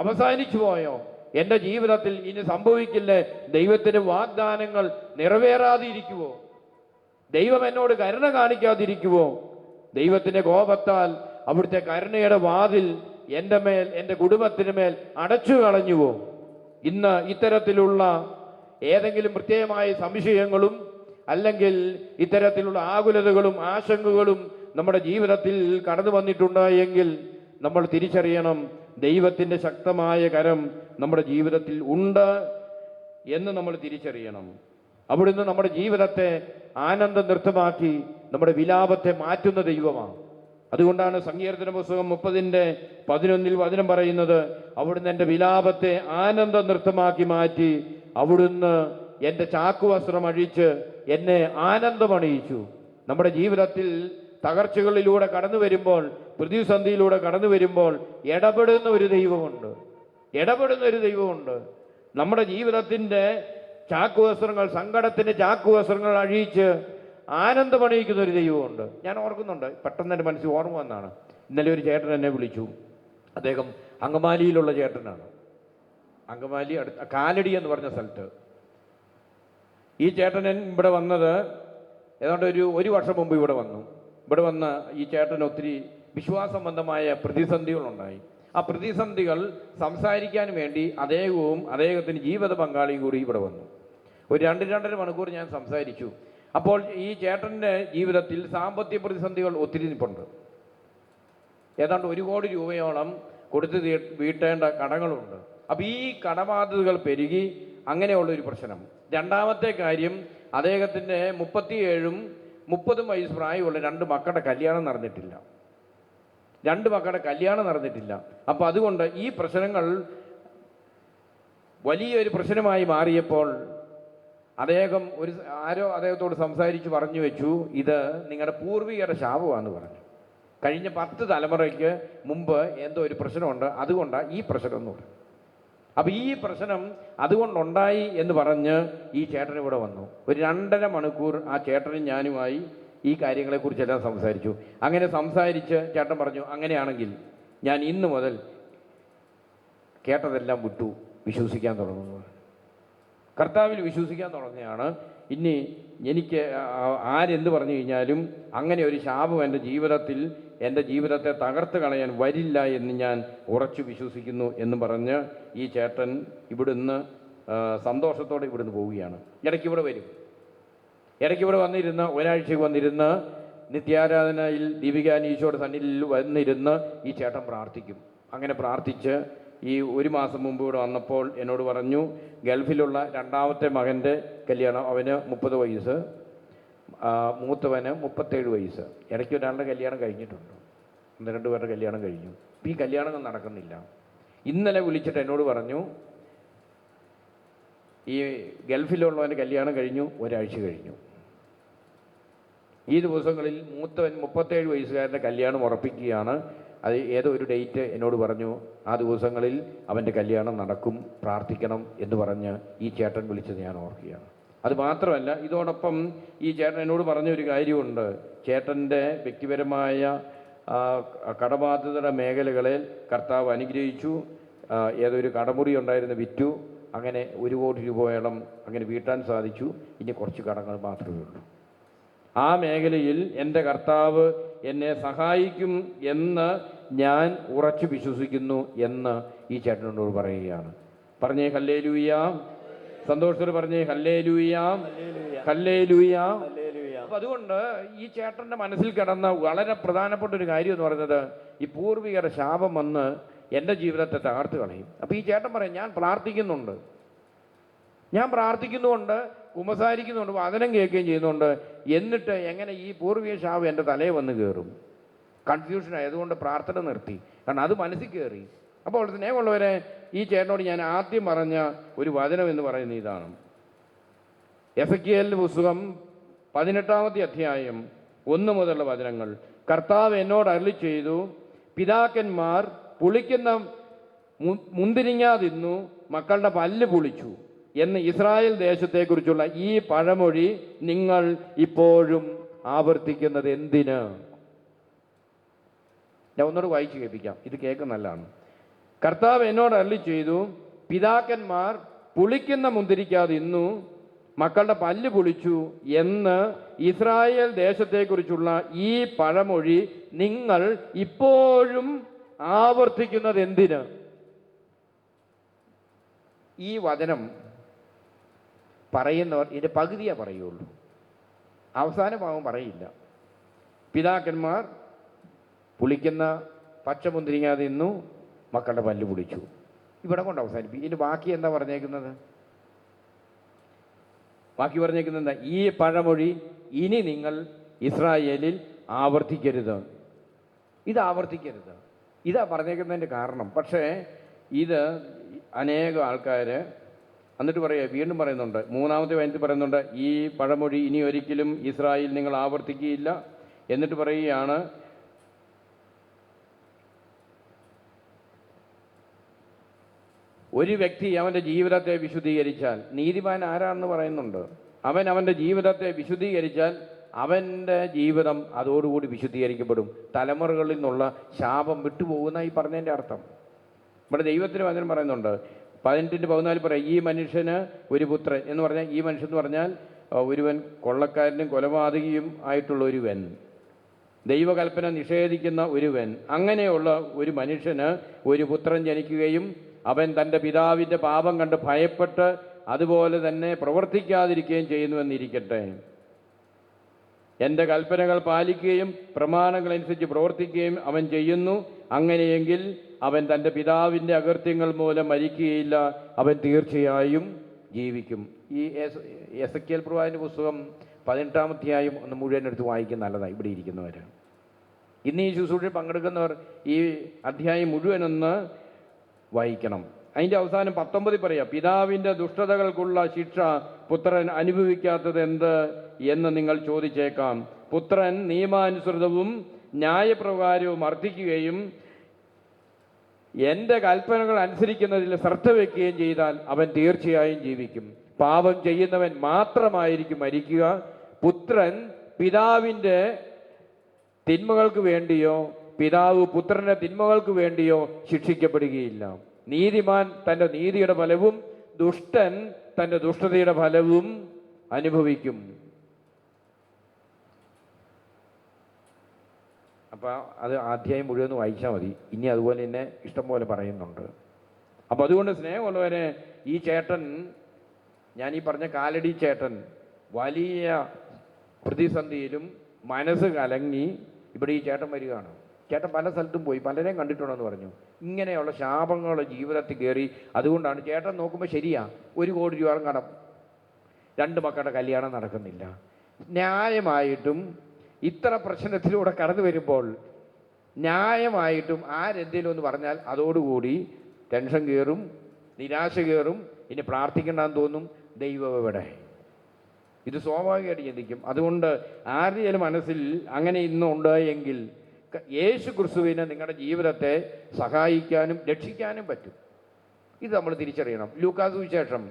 Speaker 1: അവസാനിച്ചു പോയോ? എൻ്റെ ജീവിതത്തിൽ ഇനി സംഭവിക്കില്ലേ? ദൈവത്തിന് വാഗ്ദാനങ്ങൾ നിറവേറാതിരിക്കുവോ? ദൈവം എന്നോട് കരുണ കാണിക്കാതിരിക്കുവോ? ദൈവത്തിൻ്റെ കോപത്താൽ അവിടുത്തെ കരുണയുടെ വാതിൽ എൻ്റെ മേൽ, എൻ്റെ കുടുംബത്തിന് മേൽ അടച്ചു കളഞ്ഞുവോ? ഇന്ന് ഇത്തരത്തിലുള്ള ഏതെങ്കിലും പ്രത്യേകമായ സംശയങ്ങളും അല്ലെങ്കിൽ ഇത്തരത്തിലുള്ള ആകുലതകളും ആശങ്കകളും നമ്മുടെ ജീവിതത്തിൽ കടന്നു വന്നിട്ടുണ്ട് എങ്കിൽ നമ്മൾ തിരിച്ചറിയണം, ദൈവത്തിൻ്റെ ശക്തമായ കരം നമ്മുടെ ജീവിതത്തിൽ ഉണ്ട് എന്ന് നമ്മൾ തിരിച്ചറിയണം. അവിടുന്ന് നമ്മുടെ ജീവിതത്തെ ആനന്ദ നൃത്തമാക്കി നമ്മുടെ വിലാപത്തെ മാറ്റുന്ന ദൈവമാണ്. അതുകൊണ്ടാണ് സങ്കീർത്തന പുസ്തകം 30-ന്റെ 11 വചനം പറയുന്നത്: അവിടുന്ന് എൻ്റെ വിലാപത്തെ ആനന്ദ നൃത്തമാക്കി മാറ്റി, അവിടുന്ന് എൻ്റെ ചാക്കുവസ്ത്രം അഴിച്ച് എന്നെ ആനന്ദമണിയിച്ചു. നമ്മുടെ ജീവിതത്തിൽ തകർച്ചകളിലൂടെ കടന്നു വരുമ്പോൾ, പ്രതിസന്ധിയിലൂടെ കടന്നു വരുമ്പോൾ ഇടപെടുന്ന ഒരു ദൈവമുണ്ട്. നമ്മുടെ ജീവിതത്തിൻ്റെ ചാക്കുവസ്ത്രങ്ങൾ, സങ്കടത്തിൻ്റെ ചാക്കുവസ്ത്രങ്ങൾ അഴിച്ച് ആനന്ദമണിയിക്കുന്ന ഒരു ദൈവമുണ്ട്. ഞാൻ ഓർക്കുന്നുണ്ട്, പെട്ടെന്ന് എൻ്റെ മനസ്സിൽ ഓർമ്മ വന്നാണ്. ഇന്നലെ ഒരു ചേട്ടൻ എന്നെ വിളിച്ചു. അദ്ദേഹം അങ്കമാലിയിലുള്ള ചേട്ടനാണ്. അങ്കമാലി അടുത്ത കാലടി എന്ന് പറഞ്ഞ സ്ഥലത്ത്. ഈ ചേട്ടൻ ഇവിടെ വന്നത് ഏതാണ്ട് ഒരു വർഷം മുമ്പ് ഇവിടെ വന്നു. ഇവിടെ വന്ന് ഈ ചേട്ടന് ഒത്തിരി വിശ്വാസബന്ധമായ പ്രതിസന്ധികളുണ്ടായി. ആ പ്രതിസന്ധികൾ സംസാരിക്കാൻ വേണ്ടി അദ്ദേഹവും അദ്ദേഹത്തിന് ജീവിത പങ്കാളിയും കൂടി ഇവിടെ വന്നു. ഒരു 2-2.5 മണിക്കൂർ ഞാൻ സംസാരിച്ചു. അപ്പോൾ ഈ ചേട്ടൻ്റെ ജീവിതത്തിൽ സാമ്പത്തിക പ്രതിസന്ധികൾ ഒത്തിരി നിൽപ്പുണ്ട്. ഏതാണ്ട് 1 കോടി രൂപയോളം കൊടുത്ത് വീട്ടേണ്ട കടങ്ങളുണ്ട്. അപ്പോൾ ഈ കടബാധ്യതകൾ പെരുകി അങ്ങനെയുള്ളൊരു പ്രശ്നം. 2ാമത്തെ കാര്യം, അദ്ദേഹത്തിൻ്റെ 37ഉം 30ഉം വയസ്സ് പ്രായമുള്ള 2 മക്കളുടെ കല്യാണം നടന്നിട്ടില്ല. 2 മക്കളുടെ കല്യാണം നടന്നിട്ടില്ല. അപ്പോൾ അതുകൊണ്ട് ഈ പ്രശ്നങ്ങൾ വലിയൊരു പ്രശ്നമായി മാറിയപ്പോൾ ആരോ അദ്ദേഹത്തോട് സംസാരിച്ച് പറഞ്ഞു വെച്ചു, ഇത് നിങ്ങളുടെ പൂർവികരുടെ ശാപമാണെന്ന് പറഞ്ഞു. കഴിഞ്ഞ 10 തലമുറയ്ക്ക് മുമ്പ് എന്തോ ഒരു പ്രശ്നമുണ്ട്, അതുകൊണ്ടാണ് ഈ പ്രശ്നം എന്ന് പറയും. അപ്പോൾ ഈ പ്രശ്നം അതുകൊണ്ടുണ്ടായി എന്ന് പറഞ്ഞ് ഈ ചേട്ടൻ ഇവിടെ വന്നു. ഒരു 2.5 മണിക്കൂർ ആ ചേട്ടനും ഞാനുമായി ഈ കാര്യങ്ങളെക്കുറിച്ചെല്ലാം സംസാരിച്ചു. അങ്ങനെ സംസാരിച്ച് ചേട്ടൻ പറഞ്ഞു, അങ്ങനെയാണെങ്കിൽ ഞാൻ ഇന്ന് മുതൽ കേട്ടതെല്ലാം വിട്ടു വിശ്വസിക്കാൻ തുടങ്ങുന്നു. കർത്താവിൽ വിശ്വസിക്കാൻ തുടങ്ങിയാണ്. ഇനി എനിക്ക് ആരെന്ത് പറഞ്ഞു കഴിഞ്ഞാലും അങ്ങനെ ഒരു ശാപം എൻ്റെ ജീവിതത്തെ തകർത്ത് കളയാൻ വരില്ല എന്ന് ഞാൻ ഉറച്ചു വിശ്വസിക്കുന്നു എന്ന് പറഞ്ഞ് ഈ ചേട്ടൻ ഇവിടുന്ന് സന്തോഷത്തോടെ ഇവിടുന്ന് പോവുകയാണ്. ഇടയ്ക്ക് ഇവിടെ വരും. ഇടയ്ക്ക് ഇവിടെ വന്നിരുന്ന് ഒരാഴ്ചയ്ക്ക് വന്നിരുന്ന് നിത്യാരാധനയിൽ ദീപികാനീശോയുടെ സന്നിധിയിൽ വന്നിരുന്ന് ഈ ചേട്ടൻ പ്രാർത്ഥിക്കും. അങ്ങനെ പ്രാർത്ഥിച്ച് ഈ 1 മാസം മുമ്പ് ഇവിടെ വന്നപ്പോൾ എന്നോട് പറഞ്ഞു, ഗൾഫിലുള്ള 2ാമത്തെ മകൻ്റെ കല്യാണം, അവന് 30 വയസ്സ്, മൂത്തവന് 37 വയസ്സ്. ഇടയ്ക്ക് ഒരാളുടെ കല്യാണം കഴിഞ്ഞിട്ടുണ്ട്, 2 പേരുടെ കല്യാണം കഴിഞ്ഞു. ഈ കല്യാണം നടക്കുന്നില്ല. ഇന്നലെ വിളിച്ചിട്ട് എന്നോട് പറഞ്ഞു, ഈ ഗൾഫിലുള്ളവൻ്റെ കല്യാണം കഴിഞ്ഞു, ഒരാഴ്ച കഴിഞ്ഞു. ഈ ദിവസങ്ങളിൽ മൂത്തവൻ 37 വയസ്സുകാരൻ്റെ കല്യാണം ഉറപ്പിക്കുകയാണ്. അത് ഏതോ ഒരു ഡേറ്റ് എന്നോട് പറഞ്ഞു, ആ ദിവസങ്ങളിൽ അവൻ്റെ കല്യാണം നടക്കും, പ്രാർത്ഥിക്കണം എന്ന് പറഞ്ഞ് ഈ ചേട്ടൻ വിളിച്ചത് ഞാൻ ഓർക്കുകയാണ്. അത് മാത്രമല്ല, ഇതോടൊപ്പം ഈ ചേട്ടൻ എന്നോട് പറഞ്ഞൊരു കാര്യമുണ്ട്. ചേട്ടൻ്റെ വ്യക്തിപരമായ കടബാധ്യതയുടെ മേഖലകളെ കർത്താവ് അനുഗ്രഹിച്ചു. ഏതൊരു കടമുറി ഉണ്ടായിരുന്നു, വിറ്റു. അങ്ങനെ 1 കോടി രൂപയോളം അങ്ങനെ വീട്ടാൻ സാധിച്ചു. ഇനി കുറച്ച് കടങ്ങൾ മാത്രമേ ഉള്ളൂ. ആ മേഖലയിൽ എൻ്റെ കർത്താവ് എന്നെ സഹായിക്കും എന്ന് ഞാൻ ഉറച്ചു വിശ്വസിക്കുന്നു എന്ന് ഈ ചേട്ടനോട് പറയുകയാണ്. പറഞ്ഞേ ഹല്ലേലൂയ. സന്തോഷത്തോട് പറഞ്ഞേ ഹല്ലേലൂയ, ഹല്ലേലൂയ. അപ്പം അതുകൊണ്ട് ഈ ചേട്ടൻ്റെ മനസ്സിൽ കിടന്ന വളരെ പ്രധാനപ്പെട്ട ഒരു കാര്യം എന്ന് പറയുന്നത്, ഈ പൂർവികരുടെ ശാപം വന്ന് എൻ്റെ ജീവിതത്തെ തകർത്ത് കളയും. അപ്പോൾ ഈ ചേട്ടൻ പറയും, ഞാൻ പ്രാർത്ഥിക്കുന്നുണ്ട്, കുമ്പസാരിക്കുന്നുണ്ട്, വചനം കേൾക്കുകയും ചെയ്യുന്നുണ്ട്. എന്നിട്ട് എങ്ങനെ ഈ പൂർവിക ശാപം എൻ്റെ തലയിൽ വന്ന് കയറും? കൺഫ്യൂഷൻ ആയതുകൊണ്ട് പ്രാർത്ഥന നിർത്തി. കാരണം അത് മനസ്സിൽ കയറി. അപ്പോൾ സ്നേഹമുള്ളവരെ, ഈ ചേട്ടനോട് ഞാൻ ആദ്യം പറഞ്ഞ ഒരു വചനം എന്ന് പറയുന്നത് ഇതാണ്. എസെക്കിയേലിന്റെ പുസ്തകം 18-ാമത്തെ അധ്യായം 1 മുതലുള്ള വചനങ്ങൾ. കർത്താവ് എന്നോട് അരുളി ചെയ്തു, പിതാക്കന്മാർ പുളിക്കുന്ന മുന്തിരിങ്ങ തിന്നു, മക്കളുടെ പല്ല് പുളിച്ചു എന്ന് ഇസ്രായേൽ ദേശത്തെക്കുറിച്ചുള്ള ഈ പഴമൊഴി നിങ്ങൾ ഇപ്പോഴും ആവർത്തിക്കുന്നത് എന്തിന്? ഞാൻ ഒന്നുകൂടെ വായിച്ചു കേൾപ്പിക്കാം, ഇത് കേൾക്കുന്ന നല്ലതാണ്. കർത്താവ് എന്നോട് അരുളി ചെയ്തു, പിതാക്കന്മാർ പുളിക്കുന്ന മുന്തിരിക്ക തിന്നു, മക്കളുടെ പല്ല് പുളിച്ചു എന്ന് ഇസ്രായേൽ ദേശത്തെക്കുറിച്ചുള്ള ഈ പഴമൊഴി നിങ്ങൾ ഇപ്പോഴും ആവർത്തിക്കുന്നത് എന്തിന്? ഈ വചനം പറയുന്നവർ ഇതിൻ്റെ പകുതിയേ പറയുള്ളൂ, അവസാന ഭാഗം പറയില്ല. പിതാക്കന്മാർ പുളിക്കുന്ന പച്ചമുന്തിരിങ്ങ തിന്നു, മക്കളുടെ പല്ല് പുളിച്ചു. ഇവിടെ കൊണ്ട് അവസാനിപ്പിക്കും. ഇതിന് ബാക്കി എന്താ പറഞ്ഞേക്കുന്നത്? ബാക്കി പറഞ്ഞേക്കുന്നത് എന്താ? ഈ പഴമൊഴി ഇനി നിങ്ങൾ ഇസ്രായേലിൽ ആവർത്തിക്കരുത്. ഇത് ആവർത്തിക്കരുത്, ഇതാ പറഞ്ഞേക്കുന്നതിൻ്റെ കാരണം. പക്ഷേ ഇത് അനേകം ആൾക്കാർ എന്നിട്ട് വീണ്ടും പറയുന്നുണ്ട്, 3-ാമത്തെ വചനത്തിൽ പറയുന്നുണ്ട്, ഈ പഴമൊഴി ഇനി ഒരിക്കലും ഇസ്രായേൽ നിങ്ങൾ ആവർത്തിക്കുകയില്ല. എന്നിട്ട് പറയുകയാണ്, ഒരു വ്യക്തി അവൻ്റെ ജീവിതത്തെ വിശുദ്ധീകരിച്ചാൽ, നീതിമാൻ ആരാണെന്ന് പറയുന്നുണ്ട്, അവൻ്റെ ജീവിതത്തെ വിശുദ്ധീകരിച്ചാൽ അവൻ്റെ ജീവിതം അതോടുകൂടി വിശുദ്ധീകരിക്കപ്പെടും. തലമുറകളിൽ നിന്നുള്ള ശാപം വിട്ടുപോകുന്ന ഈ പറഞ്ഞതിൻ്റെ അർത്ഥം. ഇവിടെ ദൈവത്തിന് വചനം പറയുന്നുണ്ട്, 18-14 പറയാം, ഈ മനുഷ്യന് ഒരു പുത്രൻ എന്ന് പറഞ്ഞാൽ, ഈ മനുഷ്യൻ എന്ന് പറഞ്ഞാൽ ഒരുവൻ കൊള്ളക്കാരനും കൊലപാതകിയും ആയിട്ടുള്ള ഒരുവൻ, ദൈവകൽപ്പന നിഷേധിക്കുന്ന ഒരുവൻ, അങ്ങനെയുള്ള ഒരു മനുഷ്യന് ഒരു പുത്രൻ ജനിക്കുകയും അവൻ തൻ്റെ പിതാവിൻ്റെ പാപം കണ്ട് ഭയപ്പെട്ട് അതുപോലെ തന്നെ പ്രവർത്തിക്കാതിരിക്കുകയും ചെയ്യുന്നുവെന്നിരിക്കട്ടെ. എൻ്റെ കൽപ്പനകൾ പാലിക്കുകയും പ്രമാണങ്ങളനുസരിച്ച് പ്രവർത്തിക്കുകയും അവൻ ചെയ്യുന്നു. അങ്ങനെയെങ്കിൽ അവൻ തൻ്റെ പിതാവിൻ്റെ അകൃത്യങ്ങൾ മൂലം മരിക്കുകയില്ല, അവൻ തീർച്ചയായും ജീവിക്കും. ഈ എസെക്കിയേൽ പ്രവാചകന്റെ പുസ്തകം 18-ാം അധ്യായം ഒന്ന് മുഴുവൻ എടുത്ത് വായിക്കുന്ന നല്ലതാണ്. ഇവിടെ ഇരിക്കുന്നവർ, ഇന്ന് ഈ ശുശ്രൂഷയിൽ പങ്കെടുക്കുന്നവർ ഈ അധ്യായം മുഴുവനൊന്ന് വായിക്കണം. അതിൻ്റെ അവസാനം 19 പറയാം, പിതാവിൻ്റെ ദുഷ്ടതകൾക്കുള്ള ശിക്ഷ പുത്രൻ അനുഭവിക്കാത്തത് എന്ത് എന്ന് നിങ്ങൾ ചോദിച്ചേക്കാം. പുത്രൻ നിയമാനുസൃതവും ന്യായപ്രകാരവും മർദ്ദിക്കുകയും എൻ്റെ കൽപ്പനകൾ അനുസരിക്കുന്നതിൽ ശ്രദ്ധ വയ്ക്കുകയും ചെയ്താൽ അവൻ തീർച്ചയായും ജീവിക്കും. പാപം ചെയ്യുന്നവൻ മാത്രമായിരിക്കും മരിക്കുക. പുത്രൻ പിതാവിൻ്റെ തിന്മകൾക്ക് വേണ്ടിയോ പിതാവ് പുത്രന്റെ തിന്മകൾക്ക് വേണ്ടിയോ ശിക്ഷിക്കപ്പെടുകയില്ല. നീതിമാൻ തൻ്റെ നീതിയുടെ ഫലവും ദുഷ്ടൻ തൻ്റെ ദുഷ്ടതയുടെ ഫലവും അനുഭവിക്കും. അപ്പോൾ അത് അധ്യായം മുഴുവൻ വായിച്ചാൽ മതി. ഇനി അതുപോലെ തന്നെ ഇഷ്ടം പോലെ പറയുന്നുണ്ട്. അപ്പം അതുകൊണ്ട് സ്നേഹമുള്ളവരെ, ഈ ചേട്ടൻ, ഞാൻ ഈ പറഞ്ഞ കാലടി ചേട്ടൻ വലിയ പ്രതിസന്ധിയിലും മനസ്സ് കലങ്ങി ഇവിടെ ഈ ചേട്ടൻ വരികയാണ്. ചേട്ടൻ പല സ്ഥലത്തും പോയി, പലരെയും കണ്ടിട്ടുണ്ടെന്ന് പറഞ്ഞു. ഇങ്ങനെയുള്ള ശാപങ്ങളുടെ ജീവിതത്തിൽ കയറി. അതുകൊണ്ടാണ് ചേട്ടൻ നോക്കുമ്പോൾ ശരിയാ, 1 കോടി രൂപ കടം, 2 മക്കളുടെ കല്യാണം നടക്കുന്നില്ല. ന്യായമായിട്ടും ഇത്ര പ്രശ്നത്തിലൂടെ കടന്നു വരുമ്പോൾ ന്യായമായിട്ടും ആരെന്തെങ്കിലും ഒന്ന് പറഞ്ഞാൽ അതോടുകൂടി ടെൻഷൻ കയറും, നിരാശ കയറും, ഇനി പ്രാർത്ഥിക്കണ്ടെന്ന് തോന്നും. ദൈവം എവിടെ? ഇത് സ്വാഭാവികമായിട്ട് ചിന്തിക്കും. അതുകൊണ്ട് ആരുടെയും മനസ്സിൽ അങ്ങനെ ഇന്നുണ്ട് എങ്കിൽ യേശു ക്രിസ്തുവിനെ നിങ്ങളുടെ ജീവിതത്തെ സഹായിക്കാനും രക്ഷിക്കാനും പറ്റും. ഇത് നമ്മൾ തിരിച്ചറിയണം. ലൂക്കാ സുവിശേഷം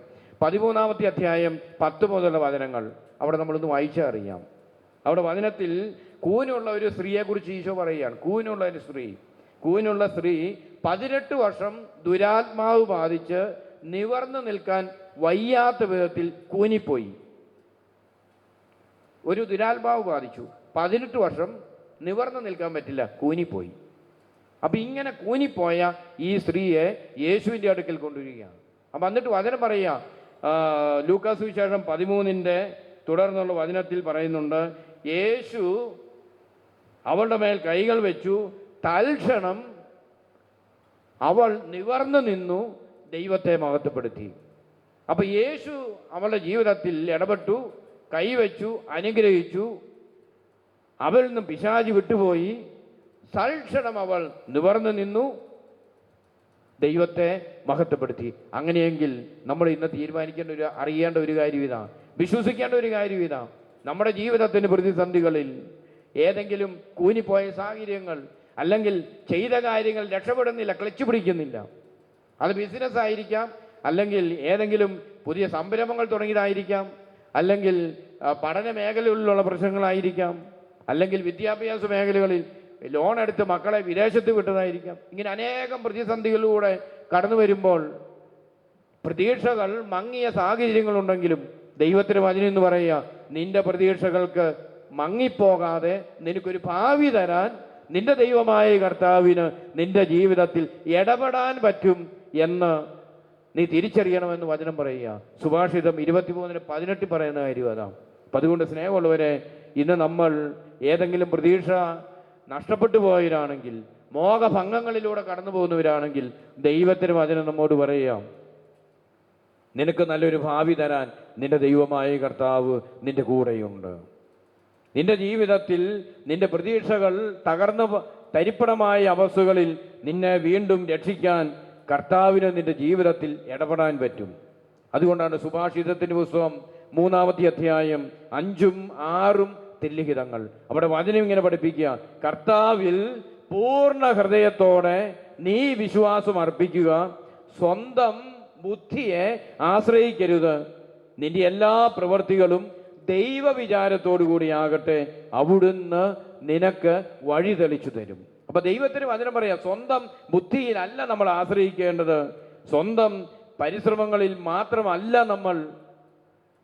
Speaker 1: 13-ാമത്തെ അധ്യായം 10 മുതലുള്ള വചനങ്ങൾ അവിടെ നമ്മളൊന്ന് വായിച്ചാൽ അറിയാം. അവിടെ വചനത്തിൽ കൂനുള്ള ഒരു സ്ത്രീയെക്കുറിച്ച് ഈശോ പറയുകയാണ്. കൂനുള്ള സ്ത്രീ 18 വർഷം ദുരാത്മാവ് ബാധിച്ച് നിവർന്നു നിൽക്കാൻ വയ്യാത്ത വിധത്തിൽ കൂനിപ്പോയി. ഒരു ദുരാത്മാവ് ബാധിച്ചു, 18 വർഷം നിവർന്നു നിൽക്കാൻ പറ്റില്ല, കൂനിപ്പോയി. അപ്പം ഇങ്ങനെ കൂനിപ്പോയ ഈ സ്ത്രീയെ യേശുവിൻ്റെ അടുക്കൽ കൊണ്ടുവരികയാണ്. അപ്പം എന്നിട്ട് വചനം പറയുക, ലൂക്കാ സുവിശേഷം 13-ന്റെ തുടർന്നുള്ള വചനത്തിൽ പറയുന്നുണ്ട്, യേശു അവളുടെ മേൽ കൈകൾ വെച്ചു, തൽക്ഷണം അവൾ നിവർന്നു നിന്നു, ദൈവത്തെ മഹത്വപ്പെടുത്തി. അപ്പം യേശു അവളുടെ ജീവിതത്തിൽ ഇടപെട്ടു, കൈവച്ചു, അനുഗ്രഹിച്ചു. അവളിൽ നിന്നും പിശാച് വിട്ടുപോയി. തൽക്ഷണം അവൾ നിവർന്നു നിന്നു, ദൈവത്തെ മഹത്വപ്പെടുത്തി. അങ്ങനെയെങ്കിൽ നമ്മൾ ഇന്ന് അറിയേണ്ട ഒരു കാര്യം ഇതാ, വിശ്വസിക്കേണ്ട ഒരു കാര്യം ഇതാ, നമ്മുടെ ജീവിതത്തിന് പ്രതിസന്ധികളിൽ ഏതെങ്കിലും കൂനിപ്പോയ സാഹചര്യങ്ങൾ, അല്ലെങ്കിൽ ചെയ്ത കാര്യങ്ങൾ രക്ഷപ്പെടുന്നില്ല, ക്ലച്ച് പിടിക്കുന്നില്ല, അത് ബിസിനസ് ആയിരിക്കാം, അല്ലെങ്കിൽ ഏതെങ്കിലും പുതിയ സംരംഭങ്ങൾ തുടങ്ങിയതായിരിക്കാം, അല്ലെങ്കിൽ പഠന മേഖലകളിലുള്ള പ്രശ്നങ്ങളായിരിക്കാം, അല്ലെങ്കിൽ വിദ്യാഭ്യാസ മേഖലകളിൽ ലോൺ എടുത്ത് മക്കളെ വിദേശത്ത് വിട്ടതായിരിക്കാം. ഇങ്ങനെ അനേകം പ്രതിസന്ധികളിലൂടെ കടന്നു വരുമ്പോൾ പ്രതീക്ഷകൾ മങ്ങിയ സാഹചര്യങ്ങളുണ്ടെങ്കിലും ദൈവത്തിന് വചനം എന്ന് പറയുക, നിന്റെ പ്രതീക്ഷകൾക്ക് മങ്ങിപ്പോകാതെ നിനക്കൊരു ഭാവി തരാൻ നിന്റെ ദൈവമായ കർത്താവിന് നിന്റെ ജീവിതത്തിൽ ഇടപെടാൻ പറ്റും എന്ന് നീ തിരിച്ചറിയണമെന്ന് വചനം പറയുക. സുഭാഷിതം 23:18 പറയുന്ന കാര്യം അതാണ്. അപ്പം അതുകൊണ്ട് സ്നേഹമുള്ളവരെ, ഇന്ന് നമ്മൾ ഏതെങ്കിലും പ്രതീക്ഷ നഷ്ടപ്പെട്ടു പോയവരാണെങ്കിൽ, മോഹഭംഗങ്ങളിലൂടെ കടന്നു പോകുന്നവരാണെങ്കിൽ, ദൈവത്തിന് വചനം നമ്മോട് പറയാം, നിനക്ക് നല്ലൊരു ഭാവി തരാൻ നിന്റെ ദൈവമായ കർത്താവ് നിന്റെ കൂടെയുണ്ട്. നിന്റെ ജീവിതത്തിൽ നിന്റെ പ്രതീക്ഷകൾ തകർന്ന തരിപ്പണമായ അവസ്ഥകളിൽ നിന്നെ വീണ്ടും രക്ഷിക്കാൻ കർത്താവിന് നിന്റെ ജീവിതത്തിൽ ഇടപെടാൻ പറ്റും. അതുകൊണ്ടാണ് സുഭാഷിതത്തിൻ്റെ പുസ്തകം 3-ാമത്തെ അധ്യായം 5ഉം 6ഉം തില്ലിഖിതങ്ങൾ. അവിടെ വചനം ഇങ്ങനെ പഠിപ്പിക്കുക, കർത്താവിൽ പൂർണ്ണ ഹൃദയത്തോടെ നീ വിശ്വാസം അർപ്പിക്കുക, സ്വന്തം ബുദ്ധിയെ ആശ്രയിക്കരുത്, നിന്റെ എല്ലാ പ്രവൃത്തികളും ദൈവവിചാരത്തോടു കൂടിയാകട്ടെ, അവിടുന്ന് നിനക്ക് വഴി തെളിച്ചു തരും. അപ്പൊ ദൈവത്തിന് വചനം പറയാം, സ്വന്തം ബുദ്ധിയിലല്ല നമ്മൾ ആശ്രയിക്കേണ്ടത്, സ്വന്തം പരിശ്രമങ്ങളിൽ മാത്രമല്ല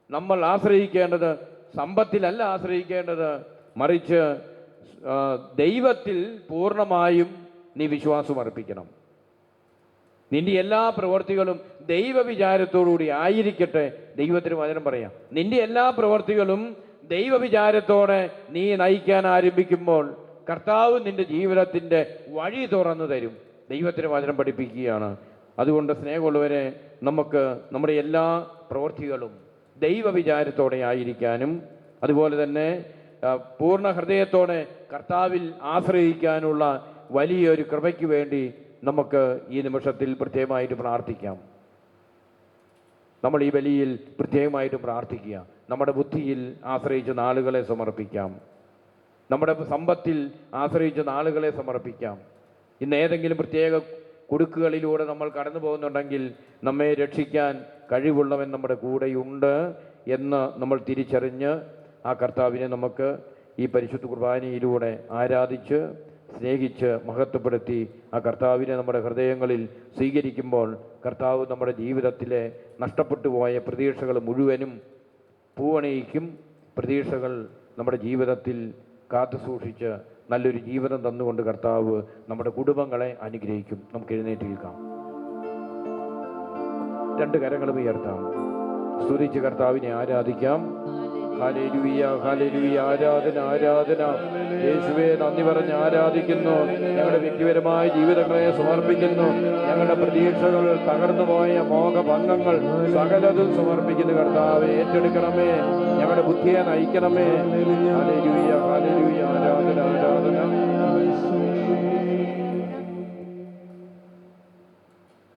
Speaker 1: നമ്മൾ ആശ്രയിക്കേണ്ടത്, സമ്പത്തിലല്ല ആശ്രയിക്കേണ്ടത്, മറിച്ച് ദൈവത്തിൽ പൂർണ്ണമായും നീ വിശ്വാസം അർപ്പിക്കണം. നിന്റെ എല്ലാ പ്രവർത്തികളും ദൈവവിചാരത്തോടുകൂടി ആയിരിക്കട്ടെ. ദൈവത്തിന് വചനം പറയാം, നിന്റെ എല്ലാ പ്രവർത്തികളും ദൈവവിചാരത്തോടെ നീ നയിക്കാൻ ആരംഭിക്കുമ്പോൾ കർത്താവ് നിന്റെ ജീവിതത്തിൻ്റെ വഴി തുറന്നു തരും. ദൈവത്തിന് വചനം പഠിപ്പിക്കുകയാണ്. അതുകൊണ്ട് സ്നേഹമുള്ളവരെ, നമുക്ക് നമ്മുടെ എല്ലാ പ്രവൃത്തികളും ദൈവവിചാരത്തോടെ ആയിരിക്കാനും, അതുപോലെ തന്നെ പൂർണ്ണ ഹൃദയത്തോടെ കർത്താവിൽ ആശ്രയിക്കാനുള്ള വലിയൊരു കൃപയ്ക്ക് വേണ്ടി നമുക്ക് ഈ നിമിഷത്തിൽ പ്രത്യേകമായിട്ട് പ്രാർത്ഥിക്കാം. നമ്മൾ ഈ ബലിയിൽ പ്രത്യേകമായിട്ട് പ്രാർത്ഥിക്കുക. നമ്മുടെ ബുദ്ധിയിൽ ആശ്രയിച്ച് നാളുകളെ സമർപ്പിക്കാം. നമ്മുടെ സമ്പത്തിൽ ആശ്രയിച്ച നാളുകളെ സമർപ്പിക്കാം. ഇന്ന് ഏതെങ്കിലും പ്രത്യേക കുടുക്കുകളിലൂടെ നമ്മൾ കടന്നു പോകുന്നുണ്ടെങ്കിൽ നമ്മെ രക്ഷിക്കാൻ കഴിവുള്ളവൻ നമ്മുടെ കൂടെയുണ്ട് എന്ന് നമ്മൾ തിരിച്ചറിഞ്ഞ് ആ കർത്താവിനെ നമുക്ക് ഈ പരിശുദ്ധ കുർബാനയിലൂടെ ആരാധിച്ച് സ്നേഹിച്ച് മഹത്വപ്പെടുത്തി ആ കർത്താവിനെ നമ്മുടെ ഹൃദയങ്ങളിൽ സ്വീകരിക്കുമ്പോൾ കർത്താവ് നമ്മുടെ ജീവിതത്തിലെ നഷ്ടപ്പെട്ടു പോയ പ്രതീക്ഷകൾ മുഴുവനും പൂവണിയിക്കും. പ്രതീക്ഷകൾ നമ്മുടെ ജീവിതത്തിൽ കാത്തു സൂക്ഷിച്ച് നല്ലൊരു ജീവിതം തന്നുകൊണ്ട് കർത്താവ് നമ്മുടെ കുടുംബങ്ങളെ അനുഗ്രഹിക്കും. നമുക്ക് എഴുന്നേറ്റ് നിൽക്കാം. രണ്ട് കരങ്ങളും ഉയർത്താം. സ്തുതിച്ച് കർത്താവിനെ ആരാധിക്കാം. ഹല്ലേലൂയ, ഹല്ലേലൂയ, ആരാധന, ആരാധന. യേശുവേ, നന്ദി പറഞ്ഞ് ആരാധിക്കുന്നു. ഞങ്ങളുടെ വ്യക്തിപരമായ ജീവിതങ്ങളെ സമർപ്പിക്കുന്നു. ഞങ്ങളുടെ പ്രതീക്ഷകൾ, തകർന്നു പോയ മോഹഭംഗങ്ങൾ സകലതും സമർപ്പിക്കുന്നു. കർത്താവെ, ഏറ്റെടുക്കണമേ. ഞങ്ങളുടെ ബുദ്ധിയെ നയിക്കണമേ. ഹല്ലേലൂയ, ഹല്ലേലൂയ, ആരാധന, ആരാധന.